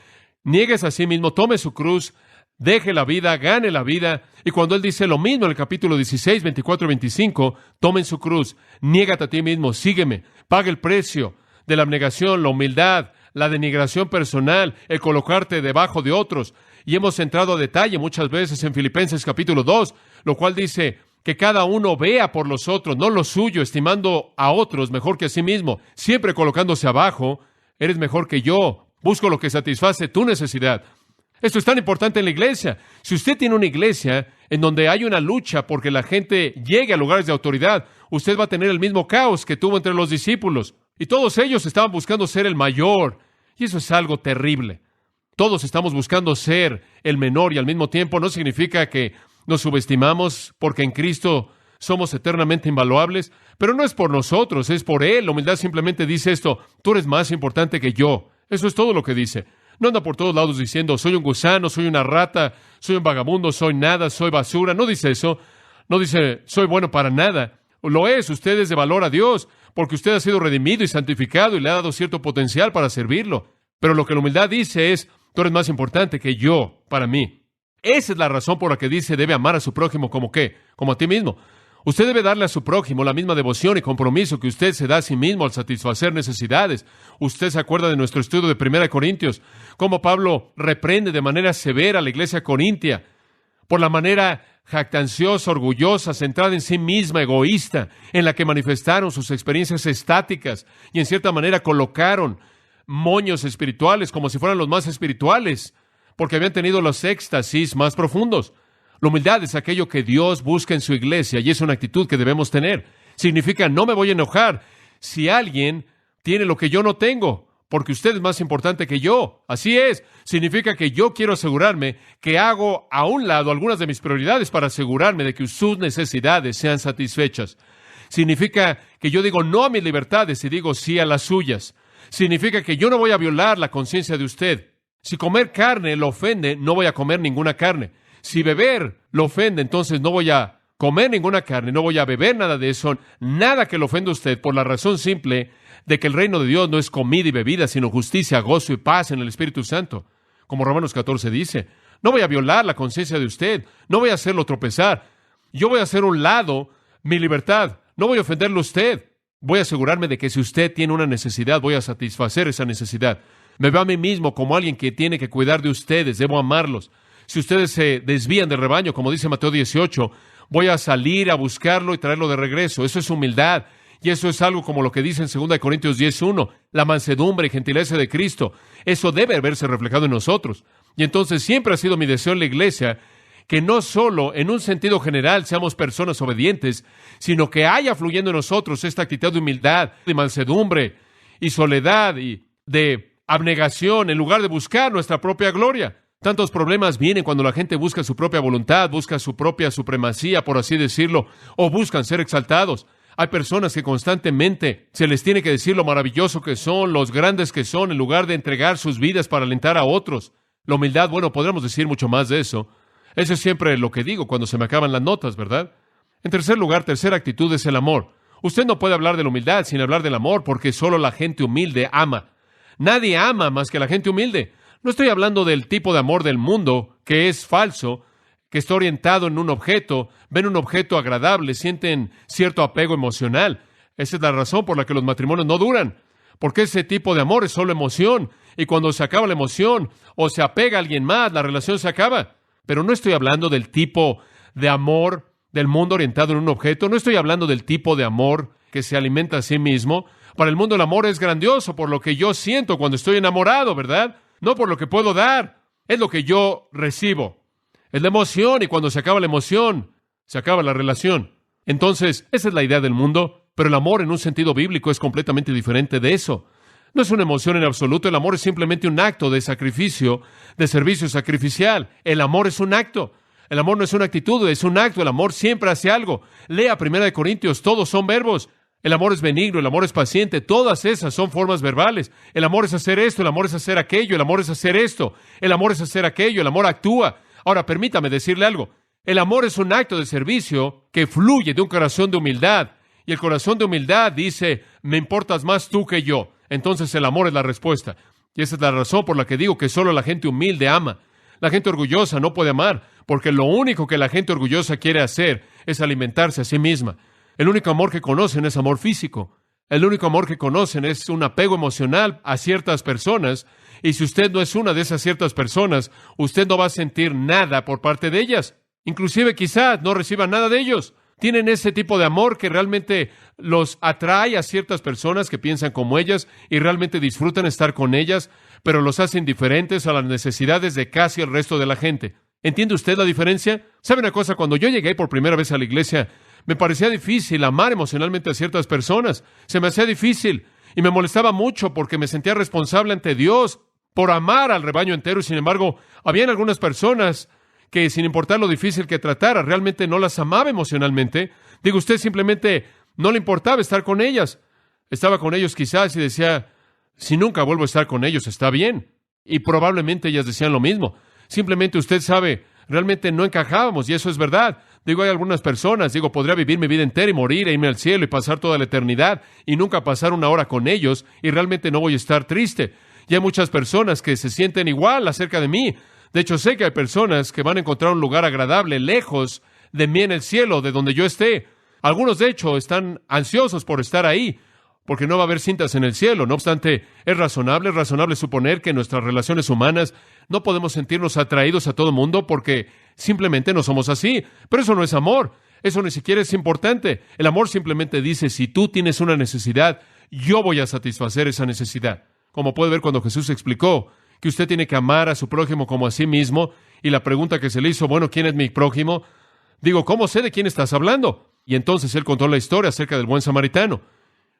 niegues a sí mismo, tome su cruz, deje la vida, gane la vida. Y cuando Él dice lo mismo en el capítulo 16, 24 y 25, tomen su cruz, niégate a ti mismo, sígueme, paga el precio de la abnegación, la humildad, la denigración personal, el colocarte debajo de otros. Y hemos entrado a detalle muchas veces en Filipenses capítulo 2, lo cual dice que cada uno vea por los otros, no lo suyo, estimando a otros mejor que a sí mismo, siempre colocándose abajo. Eres mejor que yo, busco lo que satisface tu necesidad. Esto es tan importante en la iglesia. Si usted tiene una iglesia en donde hay una lucha porque la gente llegue a lugares de autoridad, usted va a tener el mismo caos que tuvo entre los discípulos. Y todos ellos estaban buscando ser el mayor. Y eso es algo terrible. Todos estamos buscando ser el menor y al mismo tiempo no significa que nos subestimamos porque en Cristo somos eternamente invaluables, pero no es por nosotros, es por Él. La humildad simplemente dice esto: tú eres más importante que yo. Eso es todo lo que dice. No anda por todos lados diciendo, soy un gusano, soy una rata, soy un vagabundo, soy nada, soy basura. No dice eso. No dice, soy bueno para nada. Lo es, usted es de valor a Dios, porque usted ha sido redimido y santificado y le ha dado cierto potencial para servirlo. Pero lo que la humildad dice es, tú eres más importante que yo para mí. Esa es la razón por la que dice, debe amar a su prójimo como ¿qué? Como a ti mismo. Usted debe darle a su prójimo la misma devoción y compromiso que usted se da a sí mismo al satisfacer necesidades. Usted se acuerda de nuestro estudio de 1 Corintios, cómo Pablo reprende de manera severa a la iglesia corintia por la manera jactanciosa, orgullosa, centrada en sí misma, egoísta, en la que manifestaron sus experiencias estáticas y en cierta manera colocaron moños espirituales como si fueran los más espirituales, porque habían tenido los éxtasis más profundos. La humildad es aquello que Dios busca en su iglesia y es una actitud que debemos tener. Significa, no me voy a enojar si alguien tiene lo que yo no tengo, porque usted es más importante que yo. Así es. Significa que yo quiero asegurarme que hago a un lado algunas de mis prioridades para asegurarme de que sus necesidades sean satisfechas. Significa que yo digo no a mis libertades y digo sí a las suyas. Significa que yo no voy a violar la conciencia de usted. Si comer carne lo ofende, no voy a comer ninguna carne. Si beber lo ofende, entonces no voy a comer ninguna carne, no voy a beber nada de eso, nada que lo ofenda a usted, por la razón simple de que el reino de Dios no es comida y bebida, sino justicia, gozo y paz en el Espíritu Santo. Como Romanos 14 dice, no voy a violar la conciencia de usted, no voy a hacerlo tropezar. Yo voy a hacer a un lado mi libertad, no voy a ofenderle a usted. Voy a asegurarme de que si usted tiene una necesidad, voy a satisfacer esa necesidad. Me veo a mí mismo como alguien que tiene que cuidar de ustedes, debo amarlos. Si ustedes se desvían del rebaño, como dice Mateo 18, voy a salir a buscarlo y traerlo de regreso. Eso es humildad. Y eso es algo como lo que dice en 2 Corintios 10:1, la mansedumbre y gentileza de Cristo. Eso debe verse reflejado en nosotros. Y entonces siempre ha sido mi deseo en la iglesia que no solo en un sentido general seamos personas obedientes, sino que haya fluyendo en nosotros esta actitud de humildad, de mansedumbre y soledad y de abnegación en lugar de buscar nuestra propia gloria. Tantos problemas vienen cuando la gente busca su propia voluntad, busca su propia supremacía, por así decirlo, o buscan ser exaltados. Hay personas que constantemente se les tiene que decir lo maravilloso que son, los grandes que son, en lugar de entregar sus vidas para alentar a otros. La humildad, bueno, podremos decir mucho más de eso. Eso es siempre lo que digo cuando se me acaban las notas, ¿verdad? En tercer lugar, tercera actitud es el amor. Usted no puede hablar de la humildad sin hablar del amor, porque solo la gente humilde ama. Nadie ama más que la gente humilde. No estoy hablando del tipo de amor del mundo, que es falso, que está orientado en un objeto, ven un objeto agradable, sienten cierto apego emocional. Esa es la razón por la que los matrimonios no duran, porque ese tipo de amor es solo emoción, y cuando se acaba la emoción, o se apega a alguien más, la relación se acaba. Pero no estoy hablando del tipo de amor del mundo orientado en un objeto, no estoy hablando del tipo de amor que se alimenta a sí mismo. Para el mundo el amor es grandioso por lo que yo siento cuando estoy enamorado, ¿verdad? No por lo que puedo dar, es lo que yo recibo. Es la emoción, y cuando se acaba la emoción, se acaba la relación. Entonces, esa es la idea del mundo, pero el amor en un sentido bíblico es completamente diferente de eso. No es una emoción en absoluto, el amor es simplemente un acto de sacrificio, de servicio sacrificial. El amor es un acto. El amor no es una actitud, es un acto. El amor siempre hace algo. Lea 1 Corintios, todos son verbos. El amor es benigno, el amor es paciente, todas esas son formas verbales. El amor es hacer esto, el amor es hacer aquello, el amor es hacer esto, el amor es hacer aquello, el amor actúa. Ahora, permítame decirle algo. El amor es un acto de servicio que fluye de un corazón de humildad. Y el corazón de humildad dice, me importas más tú que yo. Entonces el amor es la respuesta. Y esa es la razón por la que digo que solo la gente humilde ama. La gente orgullosa no puede amar, porque lo único que la gente orgullosa quiere hacer es alimentarse a sí misma. El único amor que conocen es amor físico. El único amor que conocen es un apego emocional a ciertas personas, y si usted no es una de esas ciertas personas, usted no va a sentir nada por parte de ellas. Inclusive quizás no reciba nada de ellos. Tienen ese tipo de amor que realmente los atrae a ciertas personas que piensan como ellas y realmente disfrutan estar con ellas, pero los hace indiferentes a las necesidades de casi el resto de la gente. ¿Entiende usted la diferencia? ¿Sabe una cosa? Cuando yo llegué por primera vez a la iglesia, me parecía difícil amar emocionalmente a ciertas personas. Se me hacía difícil y me molestaba mucho porque me sentía responsable ante Dios por amar al rebaño entero, y sin embargo, habían algunas personas que, sin importar lo difícil que tratara, realmente no las amaba emocionalmente. Digo, usted simplemente no le importaba estar con ellas. Estaba con ellos quizás y decía, si nunca vuelvo a estar con ellos, está bien. Y probablemente ellas decían lo mismo. Simplemente usted sabe, realmente no encajábamos, y eso es verdad. Digo, hay algunas personas, podría vivir mi vida entera y morir e irme al cielo y pasar toda la eternidad y nunca pasar una hora con ellos, y realmente no voy a estar triste. Y hay muchas personas que se sienten igual acerca de mí. De hecho, sé que hay personas que van a encontrar un lugar agradable lejos de mí en el cielo, de donde yo esté. Algunos, de hecho, están ansiosos por estar ahí, porque no va a haber cintas en el cielo. No obstante, es razonable suponer que en nuestras relaciones humanas no podemos sentirnos atraídos a todo mundo porque simplemente no somos así. Pero eso no es amor. Eso ni siquiera es importante. El amor simplemente dice, si tú tienes una necesidad, yo voy a satisfacer esa necesidad. Como puede ver cuando Jesús explicó que usted tiene que amar a su prójimo como a sí mismo, y la pregunta que se le hizo, bueno, ¿quién es mi prójimo? Digo, ¿cómo sé de quién estás hablando? Y entonces él contó la historia acerca del buen samaritano.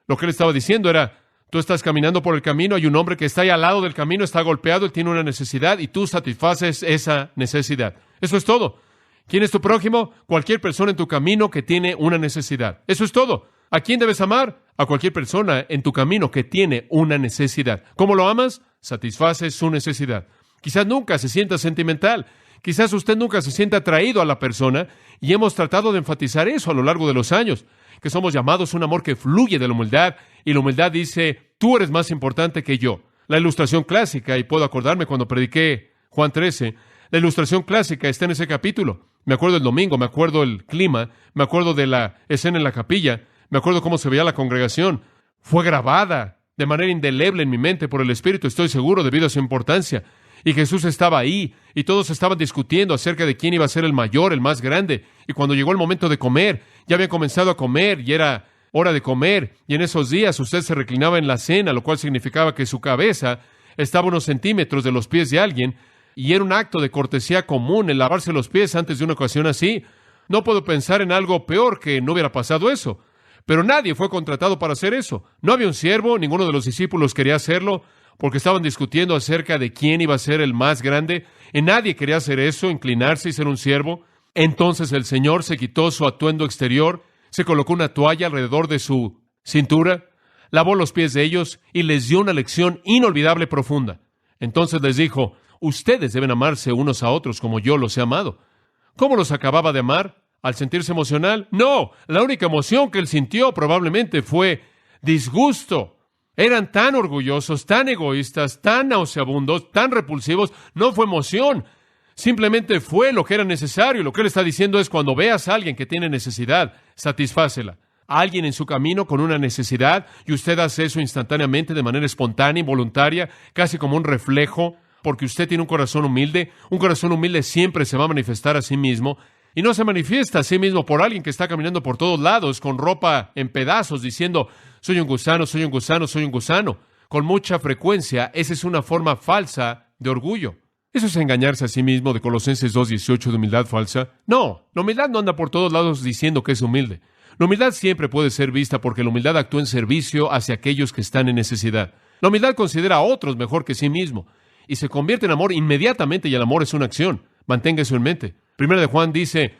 Lo que él estaba diciendo era, tú estás caminando por el camino, hay un hombre que está ahí al lado del camino, está golpeado, él tiene una necesidad y tú satisfaces esa necesidad. Eso es todo. ¿Quién es tu prójimo? Cualquier persona en tu camino que tiene una necesidad. Eso es todo. ¿A quién debes amar? A cualquier persona en tu camino que tiene una necesidad. ¿Cómo lo amas? Satisfaces su necesidad. Quizás nunca se sienta sentimental. Quizás usted nunca se sienta atraído a la persona, y hemos tratado de enfatizar eso a lo largo de los años, que somos llamados a un amor que fluye de la humildad, y la humildad dice, tú eres más importante que yo. La ilustración clásica, y puedo acordarme cuando prediqué Juan 13, la ilustración clásica está en ese capítulo. Me acuerdo el domingo, me acuerdo el clima, me acuerdo de la escena en la capilla, me acuerdo cómo se veía la congregación. Fue grabada de manera indeleble en mi mente por el Espíritu, estoy seguro, debido a su importancia. Y Jesús estaba ahí, y todos estaban discutiendo acerca de quién iba a ser el mayor, el más grande. Y cuando llegó el momento de comer, ya habían comenzado a comer, y era hora de comer. Y en esos días usted se reclinaba en la cena, lo cual significaba que su cabeza estaba unos centímetros de los pies de alguien, y era un acto de cortesía común el lavarse los pies antes de una ocasión así. No puedo pensar en algo peor que no hubiera pasado eso. Pero nadie fue contratado para hacer eso. No había un siervo, ninguno de los discípulos quería hacerlo, porque estaban discutiendo acerca de quién iba a ser el más grande, y nadie quería hacer eso, inclinarse y ser un siervo. Entonces el Señor se quitó su atuendo exterior, se colocó una toalla alrededor de su cintura, lavó los pies de ellos y les dio una lección inolvidable profunda. Entonces les dijo, ustedes deben amarse unos a otros como yo los he amado. ¿Cómo los acababa de amar? ¿Al sentirse emocional? No, la única emoción que él sintió probablemente fue disgusto. Eran tan orgullosos, tan egoístas, tan nauseabundos, tan repulsivos. No fue emoción, simplemente fue lo que era necesario. Lo que él está diciendo es, cuando veas a alguien que tiene necesidad, satisfácela. A alguien en su camino con una necesidad, y usted hace eso instantáneamente, de manera espontánea, involuntaria, casi como un reflejo, porque usted tiene un corazón humilde. Un corazón humilde siempre se va a manifestar a sí mismo, y no se manifiesta a sí mismo por alguien que está caminando por todos lados con ropa en pedazos diciendo, soy un gusano, soy un gusano, soy un gusano. Con mucha frecuencia, esa es una forma falsa de orgullo. Eso es engañarse a sí mismo, de Colosenses 2:18, de humildad falsa. No, la humildad no anda por todos lados diciendo que es humilde. La humildad siempre puede ser vista porque la humildad actúa en servicio hacia aquellos que están en necesidad. La humildad considera a otros mejor que sí mismo y se convierte en amor inmediatamente, y el amor es una acción. Mantenga eso en mente. Primera de Juan dice,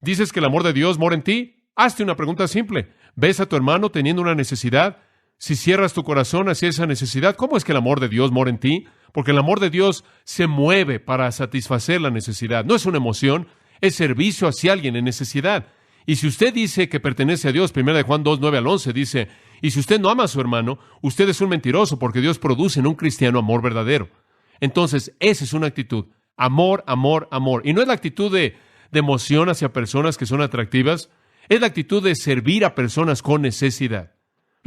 ¿dices que el amor de Dios mora en ti? Hazte una pregunta simple. ¿Ves a tu hermano teniendo una necesidad? Si cierras tu corazón hacia esa necesidad, ¿cómo es que el amor de Dios mora en ti? Porque el amor de Dios se mueve para satisfacer la necesidad. No es una emoción, es servicio hacia alguien en necesidad. Y si usted dice que pertenece a Dios, 1 Juan 2:9-11 dice, y si usted no ama a su hermano, usted es un mentiroso, porque Dios produce en un cristiano amor verdadero. Entonces, esa es una actitud. Amor, amor, amor. Y no es la actitud de emoción hacia personas que son atractivas, es la actitud de servir a personas con necesidad.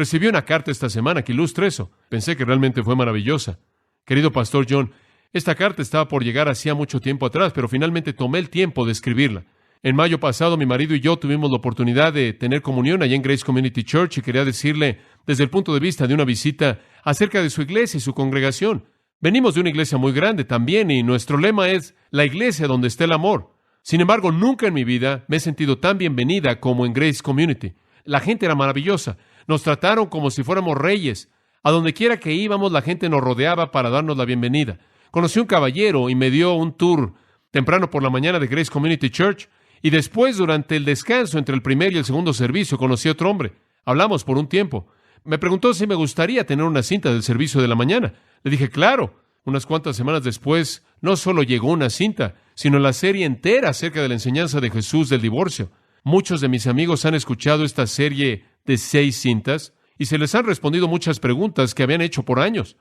Recibí una carta esta semana que ilustra eso. Pensé que realmente fue maravillosa. Querido Pastor John, esta carta estaba por llegar hacía mucho tiempo atrás, pero finalmente tomé el tiempo de escribirla. En mayo pasado, mi marido y yo tuvimos la oportunidad de tener comunión allá en Grace Community Church y quería decirle, desde el punto de vista de una visita, acerca de su iglesia y su congregación. Venimos de una iglesia muy grande también y nuestro lema es la iglesia donde está el amor. Sin embargo, nunca en mi vida me he sentido tan bienvenida como en Grace Community. La gente era maravillosa. Nos trataron como si fuéramos reyes. A donde quiera que íbamos, la gente nos rodeaba para darnos la bienvenida. Conocí a un caballero y me dio un tour temprano por la mañana de Grace Community Church. Y después, durante el descanso entre el primer y el segundo servicio, conocí a otro hombre. Hablamos por un tiempo. Me preguntó si me gustaría tener una cinta del servicio de la mañana. Le dije, claro. Unas cuantas semanas después, no solo llegó una cinta, sino la serie entera acerca de la enseñanza de Jesús del divorcio. Muchos de mis amigos han escuchado esta serie de 6 cintas y se les han respondido muchas preguntas que habían hecho por años.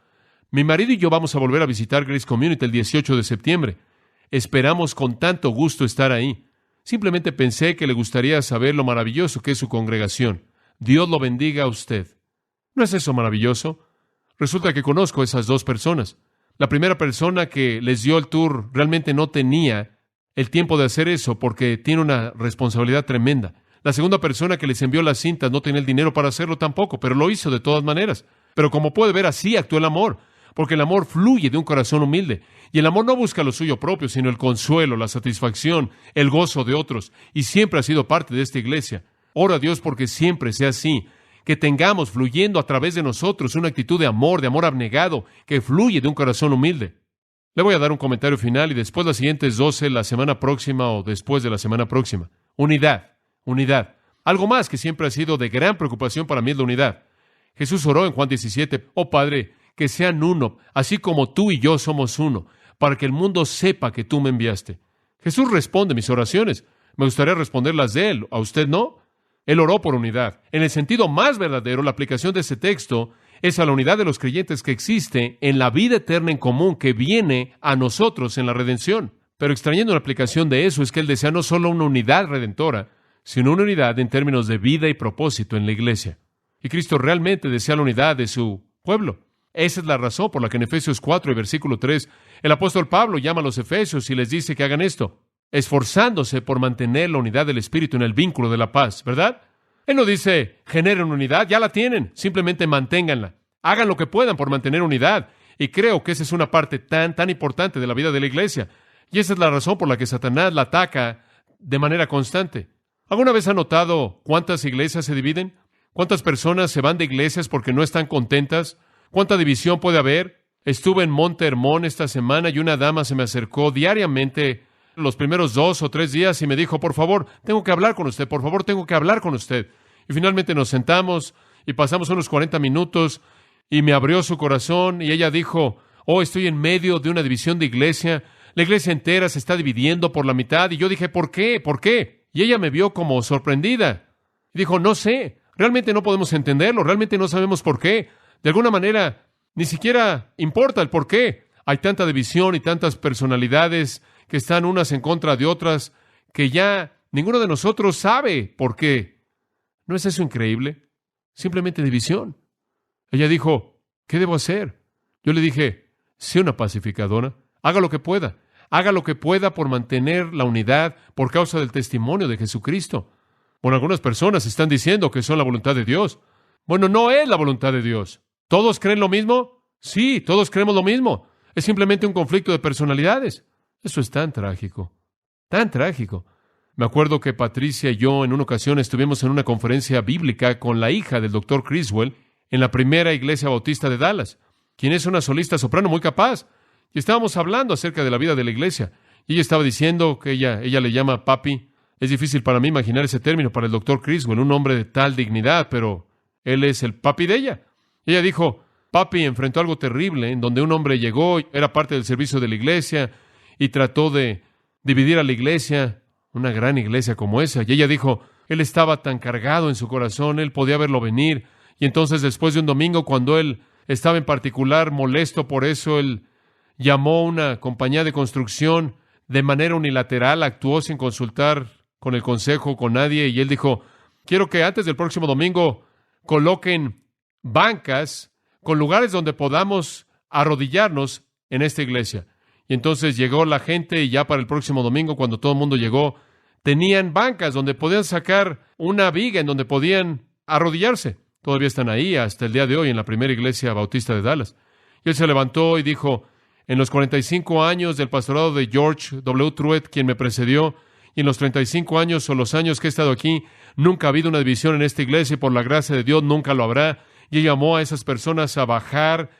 Mi marido y yo vamos a volver a visitar Grace Community el 18 de septiembre. Esperamos con tanto gusto estar ahí. Simplemente pensé que le gustaría saber lo maravilloso que es su congregación. Dios lo bendiga a usted. ¿No es eso maravilloso? Resulta que conozco a esas 2 personas. La primera persona que les dio el tour realmente no tenía el tiempo de hacer eso porque tiene una responsabilidad tremenda. La segunda persona que les envió las cintas no tenía el dinero para hacerlo tampoco, pero lo hizo de todas maneras. Pero como puede ver, así actuó el amor, porque el amor fluye de un corazón humilde. Y el amor no busca lo suyo propio, sino el consuelo, la satisfacción, el gozo de otros. Y siempre ha sido parte de esta iglesia. Oro a Dios porque siempre sea así. Que tengamos fluyendo a través de nosotros una actitud de amor abnegado, que fluye de un corazón humilde. Le voy a dar un comentario final y después las siguientes 12 la semana próxima o después de la semana próxima. Unidad. Algo más que siempre ha sido de gran preocupación para mí es la unidad. Jesús oró en Juan 17, oh Padre, que sean uno, así como tú y yo somos uno, para que el mundo sepa que tú me enviaste. Jesús responde mis oraciones. Me gustaría responderlas de Él. ¿A usted no? Él oró por unidad. En el sentido más verdadero, la aplicación de ese texto es a la unidad de los creyentes que existe en la vida eterna en común que viene a nosotros en la redención. Pero extrayendo una aplicación de eso es que Él desea no solo una unidad redentora, sino una unidad en términos de vida y propósito en la iglesia. Y Cristo realmente desea la unidad de su pueblo. Esa es la razón por la que en Efesios 4 y versículo 3, el apóstol Pablo llama a los efesios y les dice que hagan esto, esforzándose por mantener la unidad del Espíritu en el vínculo de la paz, ¿verdad? Él no dice, generen unidad, ya la tienen, simplemente manténganla. Hagan lo que puedan por mantener unidad. Y creo que esa es una parte tan importante de la vida de la iglesia. Y esa es la razón por la que Satanás la ataca de manera constante. ¿Alguna vez ha notado cuántas iglesias se dividen? ¿Cuántas personas se van de iglesias porque no están contentas? ¿Cuánta división puede haber? Estuve en Monte Hermón esta semana y una dama se me acercó diariamente los primeros 2 o 3 días y me dijo, por favor, tengo que hablar con usted, por favor, tengo que hablar con usted. Y finalmente nos sentamos y pasamos unos 40 minutos y me abrió su corazón y ella dijo, oh, estoy en medio de una división de iglesia, la iglesia entera se está dividiendo por la mitad. Y yo dije, ¿por qué? ¿Por qué? Y ella me vio como sorprendida. Y dijo, no sé, realmente no podemos entenderlo, realmente no sabemos por qué. De alguna manera, ni siquiera importa el por qué. Hay tanta división y tantas personalidades que están unas en contra de otras, que ya ninguno de nosotros sabe por qué. ¿No es eso increíble? Simplemente división. Ella dijo, ¿qué debo hacer? Yo le dije, sé una pacificadora, haga lo que pueda. Haga lo que pueda por mantener la unidad por causa del testimonio de Jesucristo. Bueno, algunas personas están diciendo que son la voluntad de Dios. Bueno, no es la voluntad de Dios. ¿Todos creen lo mismo? Sí, todos creemos lo mismo. Es simplemente un conflicto de personalidades. Eso es tan trágico, tan trágico. Me acuerdo que Patricia y yo en una ocasión estuvimos en una conferencia bíblica con la hija del Dr. Criswell en la primera iglesia bautista de Dallas, quien es una solista soprano muy capaz. Y estábamos hablando acerca de la vida de la iglesia. Y ella estaba diciendo que ella le llama papi. Es difícil para mí imaginar ese término para el Dr. Criswell, un hombre de tal dignidad, pero él es el papi de ella. Ella dijo, papi enfrentó algo terrible en donde un hombre llegó, era parte del servicio de la iglesia y trató de dividir a la iglesia, una gran iglesia como esa. Y ella dijo, él estaba tan cargado en su corazón, él podía verlo venir. Y entonces después de un domingo, cuando él estaba en particular molesto por eso, él llamó a una compañía de construcción de manera unilateral, actuó sin consultar con el consejo, con nadie, y él dijo, quiero que antes del próximo domingo coloquen bancas con lugares donde podamos arrodillarnos en esta iglesia. Y entonces llegó la gente y ya para el próximo domingo, cuando todo el mundo llegó, tenían bancas donde podían sacar una viga en donde podían arrodillarse. Todavía están ahí hasta el día de hoy en la primera iglesia bautista de Dallas. Y él se levantó y dijo, en los 45 años del pastorado de George W. Truett, quien me precedió, y en los 35 años o los años que he estado aquí, nunca ha habido una división en esta iglesia y por la gracia de Dios nunca lo habrá. Y él llamó a esas personas a bajar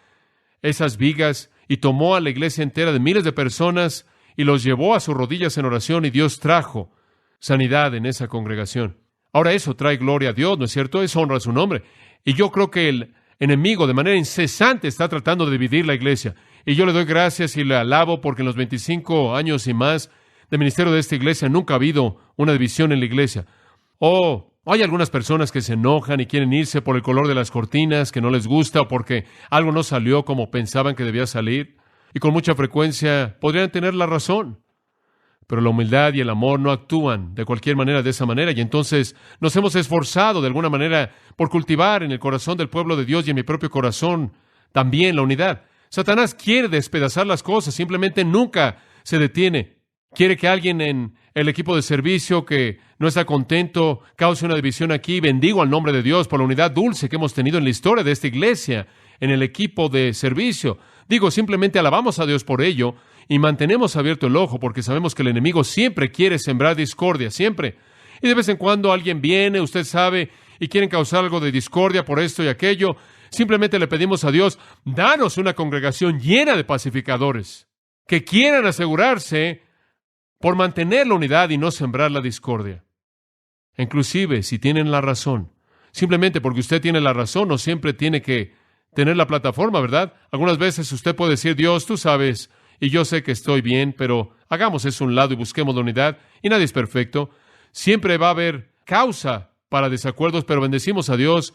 esas vigas y tomó a la iglesia entera de miles de personas y los llevó a sus rodillas en oración y Dios trajo sanidad en esa congregación. Ahora eso trae gloria a Dios, ¿no es cierto? Eso honra su nombre. Y yo creo que el enemigo de manera incesante está tratando de dividir la iglesia. Y yo le doy gracias y le alabo porque en los 25 años y más de ministerio de esta iglesia nunca ha habido una división en la iglesia. Hay algunas personas que se enojan y quieren irse por el color de las cortinas, que no les gusta o porque algo no salió como pensaban que debía salir. Y con mucha frecuencia podrían tener la razón. Pero la humildad y el amor no actúan de cualquier manera de esa manera. Y entonces nos hemos esforzado de alguna manera por cultivar en el corazón del pueblo de Dios y en mi propio corazón también la unidad. Satanás quiere despedazar las cosas, simplemente nunca se detiene. Quiere que alguien en el equipo de servicio que no está contento cause una división aquí. Bendigo al nombre de Dios por la unidad dulce que hemos tenido en la historia de esta iglesia, en el equipo de servicio. Simplemente alabamos a Dios por ello y mantenemos abierto el ojo porque sabemos que el enemigo siempre quiere sembrar discordia, siempre. Y de vez en cuando alguien viene, usted sabe, y quieren causar algo de discordia por esto y aquello. Simplemente le pedimos a Dios, danos una congregación llena de pacificadores que quieran asegurarse por mantener la unidad y no sembrar la discordia. Inclusive, si tienen la razón, simplemente porque usted tiene la razón, no siempre tiene que tener la plataforma, ¿verdad? Algunas veces usted puede decir, Dios, tú sabes, y yo sé que estoy bien, pero hagamos eso a un lado y busquemos la unidad, y nadie es perfecto. Siempre va a haber causa para desacuerdos, pero bendecimos a Dios,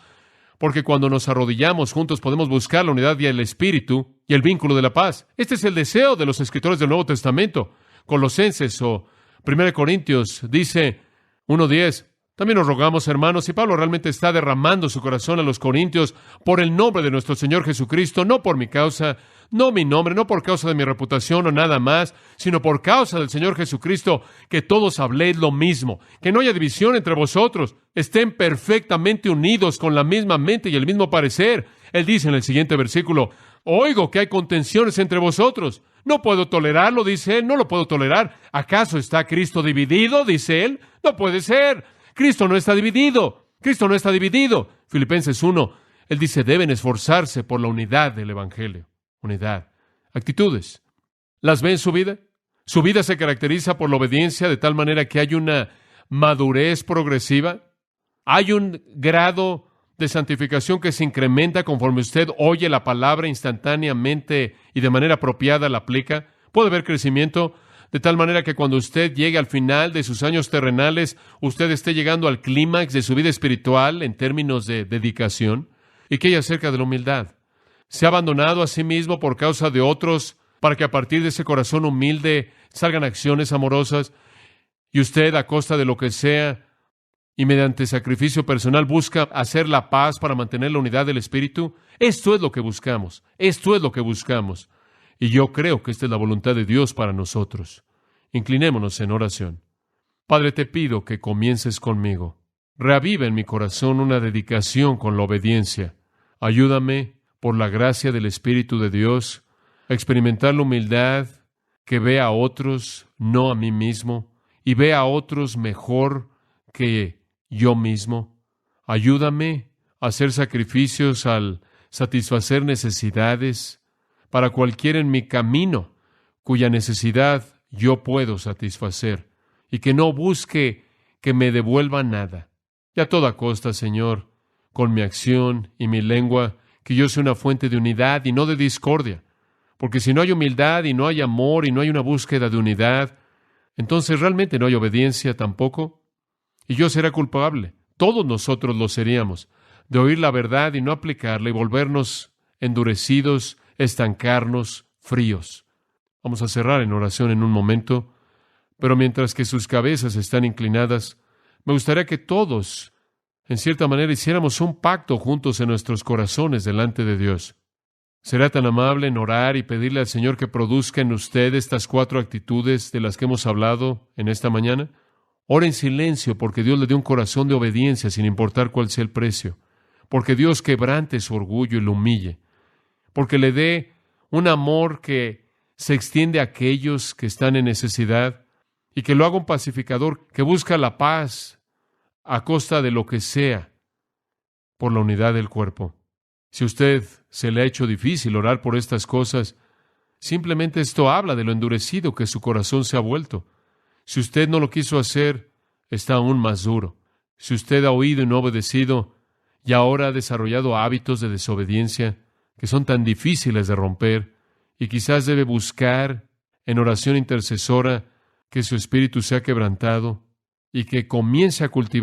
porque cuando nos arrodillamos juntos podemos buscar la unidad y el espíritu y el vínculo de la paz. Este es el deseo de los escritores del Nuevo Testamento. Colosenses o 1 Corintios dice 1:10, también nos rogamos, hermanos, y Pablo realmente está derramando su corazón a los corintios por el nombre de nuestro Señor Jesucristo, no por mi causa, no mi nombre, no por causa de mi reputación o nada más, sino por causa del Señor Jesucristo, que todos habléis lo mismo, que no haya división entre vosotros, estén perfectamente unidos con la misma mente y el mismo parecer. Él dice en el siguiente versículo, oigo que hay contenciones entre vosotros. No puedo tolerarlo, dice él, no lo puedo tolerar. ¿Acaso está Cristo dividido? Dice él. No puede ser. Cristo no está dividido. Cristo no está dividido. Filipenses 1, él dice, deben esforzarse por la unidad del Evangelio. Unidad. Actitudes. ¿Las ve en su vida? Su vida se caracteriza por la obediencia de tal manera que hay una madurez progresiva. Hay un grado de santificación que se incrementa conforme usted oye la palabra instantáneamente y de manera apropiada la aplica. Puede haber crecimiento de tal manera que cuando usted llegue al final de sus años terrenales, usted esté llegando al clímax de su vida espiritual en términos de dedicación. ¿Y qué hay acerca de la humildad? Se ha abandonado a sí mismo por causa de otros para que a partir de ese corazón humilde salgan acciones amorosas y usted a costa de lo que sea y mediante sacrificio personal busca hacer la paz para mantener la unidad del Espíritu. Esto es lo que buscamos. Esto es lo que buscamos. Y yo creo que esta es la voluntad de Dios para nosotros. Inclinémonos en oración. Padre, te pido que comiences conmigo. Reaviva en mi corazón una dedicación con la obediencia. Ayúdame, por la gracia del Espíritu de Dios, a experimentar la humildad que ve a otros, no a mí mismo, y ve a otros mejor que yo mismo. Ayúdame a hacer sacrificios al satisfacer necesidades para cualquiera en mi camino cuya necesidad yo puedo satisfacer y que no busque que me devuelva nada. Y a toda costa, Señor, con mi acción y mi lengua, que yo sea una fuente de unidad y no de discordia. Porque si no hay humildad y no hay amor y no hay una búsqueda de unidad, entonces realmente no hay obediencia tampoco. Y yo seré culpable, todos nosotros lo seríamos, de oír la verdad y no aplicarla y volvernos endurecidos, estancarnos, fríos. Vamos a cerrar en oración en un momento, pero mientras que sus cabezas están inclinadas, me gustaría que todos en cierta manera, hiciéramos un pacto juntos en nuestros corazones delante de Dios. ¿Será tan amable en orar y pedirle al Señor que produzca en usted estas 4 actitudes de las que hemos hablado en esta mañana? Ore en silencio porque Dios le dé un corazón de obediencia sin importar cuál sea el precio. Porque Dios quebrante su orgullo y lo humille. Porque le dé un amor que se extiende a aquellos que están en necesidad y que lo haga un pacificador que busca la paz a costa de lo que sea por la unidad del cuerpo. Si a usted se le ha hecho difícil orar por estas cosas, simplemente esto habla de lo endurecido que su corazón se ha vuelto. Si usted no lo quiso hacer, está aún más duro. Si usted ha oído y no obedecido, y ahora ha desarrollado hábitos de desobediencia que son tan difíciles de romper, y quizás debe buscar en oración intercesora que su espíritu sea quebrantado y que comience a cultivar